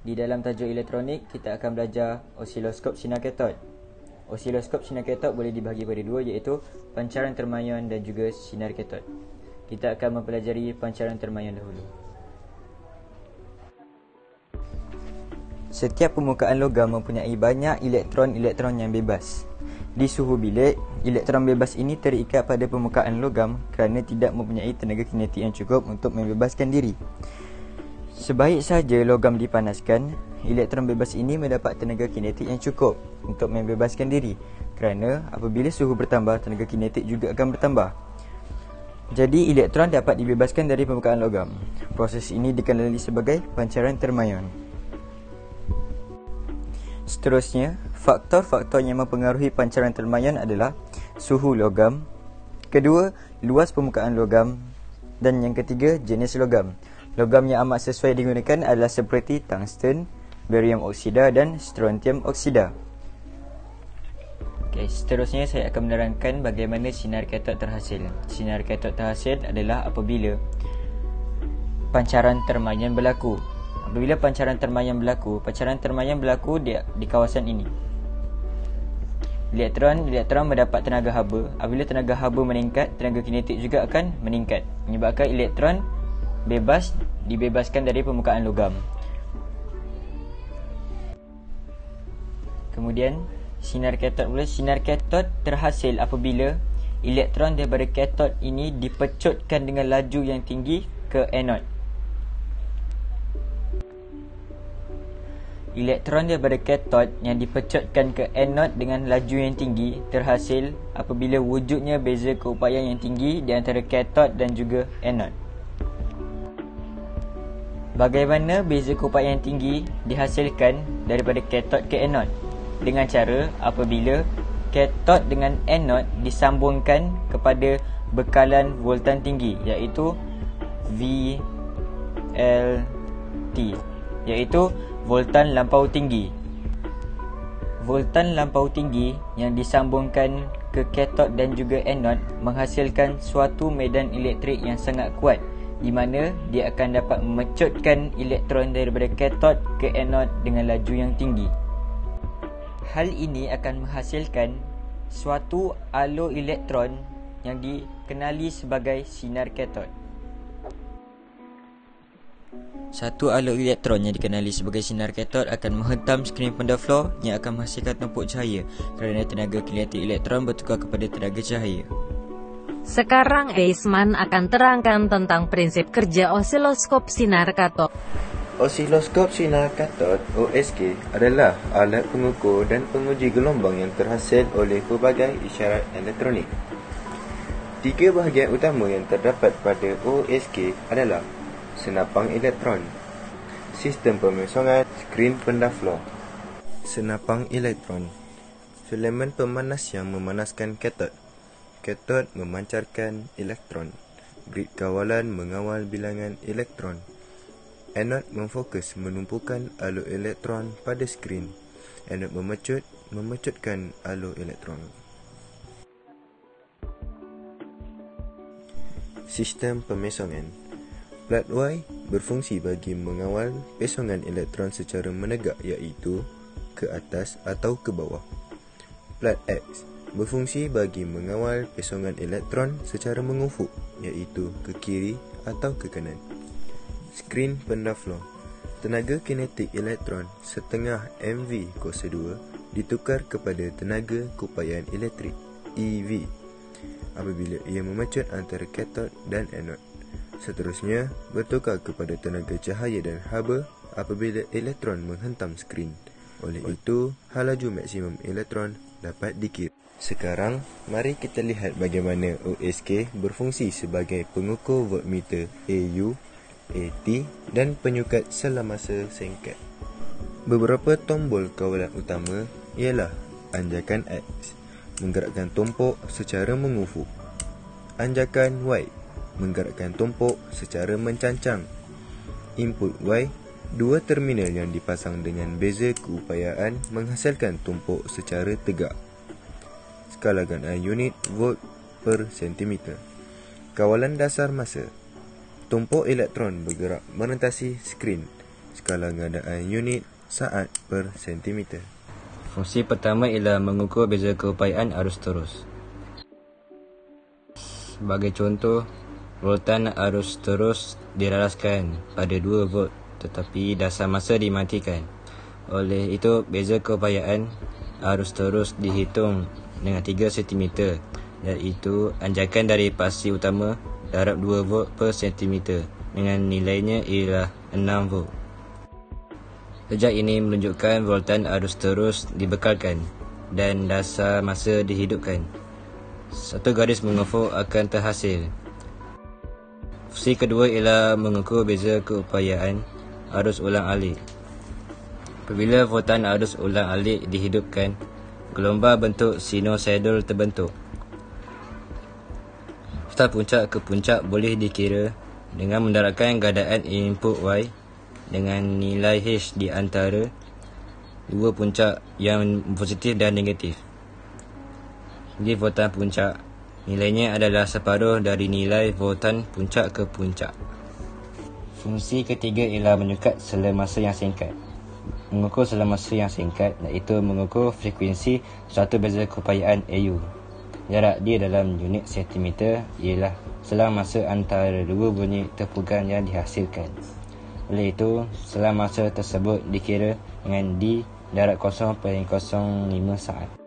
Di dalam tajuk elektronik, kita akan belajar osiloskop sinar katod. Osiloskop sinar katod boleh dibahagi pada dua, iaitu pancaran termayan dan juga sinar katod. Kita akan mempelajari pancaran termayan dahulu. Setiap permukaan logam mempunyai banyak elektron-elektron yang bebas. Di suhu bilik, elektron bebas ini terikat pada permukaan logam kerana tidak mempunyai tenaga kinetik yang cukup untuk membebaskan diri. Sebaik saja logam dipanaskan, elektron bebas ini mendapat tenaga kinetik yang cukup untuk membebaskan diri, kerana apabila suhu bertambah, tenaga kinetik juga akan bertambah. Jadi elektron dapat dibebaskan dari permukaan logam. Proses ini dikenali sebagai pancaran termayan. Seterusnya, faktor-faktor yang mempengaruhi pancaran termayan adalah suhu logam, kedua, luas permukaan logam, dan yang ketiga, jenis logam. Logam yang amat sesuai digunakan adalah seperti tungsten, barium oksida dan strontium oksida. Seterusnya saya akan menerangkan bagaimana sinar katod terhasil. Sinar katod terhasil adalah apabila pancaran termayan berlaku. Apabila pancaran termayan berlaku di kawasan ini. Elektron mendapat tenaga haba. Apabila tenaga haba meningkat, tenaga kinetik juga akan meningkat, menyebabkan elektron dibebaskan dari permukaan logam. Kemudian sinar katod terhasil apabila elektron daripada katod ini dipecutkan dengan laju yang tinggi ke anod. Elektron daripada katod yang dipecutkan ke anod dengan laju yang tinggi terhasil apabila wujudnya beza keupayaan yang tinggi di antara katod dan juga anod. Bagaimana beza keupayaan tinggi dihasilkan daripada katod ke anod? Dengan cara apabila katod dengan anod disambungkan kepada bekalan voltan tinggi, iaitu VLT, iaitu voltan lampau tinggi. Voltan lampau tinggi yang disambungkan ke katod dan juga anod menghasilkan suatu medan elektrik yang sangat kuat, di mana dia akan dapat memecutkan elektron daripada katod ke anod dengan laju yang tinggi. Hal ini akan menghasilkan suatu alur elektron yang dikenali sebagai sinar katod. Satu alur elektron yang dikenali sebagai sinar katod akan menghentam skrin pendaflor yang akan menghasilkan tumpuk cahaya kerana tenaga kinetik elektron bertukar kepada tenaga cahaya. Sekarang Eisman akan terangkan tentang prinsip kerja osiloskop sinar katod. Osiloskop sinar katod (OSK) adalah alat pengukur dan penguji gelombang yang terhasil oleh pelbagai isyarat elektronik. Tiga bahagian utama yang terdapat pada OSK adalah senapang elektron, sistem pemosongan, skrin pendaflor. Senapang elektron, filamen pemanas yang memanaskan katod. Katod memancarkan elektron. Grid kawalan mengawal bilangan elektron. Anod memfokus menumpukan alur elektron pada skrin. Anod memecutkan alur elektron. Sistem pemesongan. Plat Y berfungsi bagi mengawal pesongan elektron secara menegak, iaitu ke atas atau ke bawah. Plat X berfungsi bagi mengawal pesongan elektron secara mengufuk, iaitu ke kiri atau ke kanan. Skrin pendaflor. Tenaga kinetik elektron setengah MV kuasa 2 ditukar kepada tenaga keupayaan elektrik EV apabila ia memecut antara katod dan anod. Seterusnya bertukar kepada tenaga cahaya dan haba apabila elektron menghentam skrin. Oleh itu, hal laju maksimum elektron dapat dikira. Sekarang, mari kita lihat bagaimana OSK berfungsi sebagai pengukur voltmeter AU, AT dan penyukat selamasa singkat. Beberapa tombol kawalan utama ialah anjakan X, menggerakkan tumpuk secara mengufuk. Anjakan Y, menggerakkan tumpuk secara mencancang. Input Y, dua terminal yang dipasang dengan beza keupayaan menghasilkan tumpuk secara tegak. Skala ganda unit volt per sentimeter. Kawalan dasar masa. Tumpuk elektron bergerak merentasi skrin. skala gandaan unit saat per sentimeter. Fungsi pertama ialah mengukur beza keupayaan arus terus. Sebagai contoh, voltan arus terus diraraskan pada 2 volt tetapi dasar masa dimatikan. Oleh itu, beza keupayaan arus terus dihitung dengan 3 cm, iaitu anjakan dari pasti utama darab 2 volt per sentimeter dengan nilainya ialah 6 volt. Sejak ini menunjukkan voltan arus terus dibekalkan dan dasar masa dihidupkan. Satu garis mengukur akan terhasil. Fungsi kedua ialah mengukur beza keupayaan arus ulang-alik. Apabila voltan arus ulang-alik dihidupkan, gelombang bentuk sinusoidal terbentuk. Start puncak ke puncak boleh dikira dengan mendarabkan gandaan input Y dengan nilai H di antara dua puncak yang positif dan negatif. Jadi voltan puncak nilainya adalah separuh dari nilai voltan puncak ke puncak. Fungsi ketiga ialah menyukat sela masa yang singkat. Mengukur sela masa yang singkat iaitu mengukur frekuensi suatu beza keupayaan AU. Jarak dia dalam unit sentimeter ialah selang masa antara dua bunyi tepukan yang dihasilkan. Oleh itu, selang masa tersebut dikira dengan D darab 0.05 saat.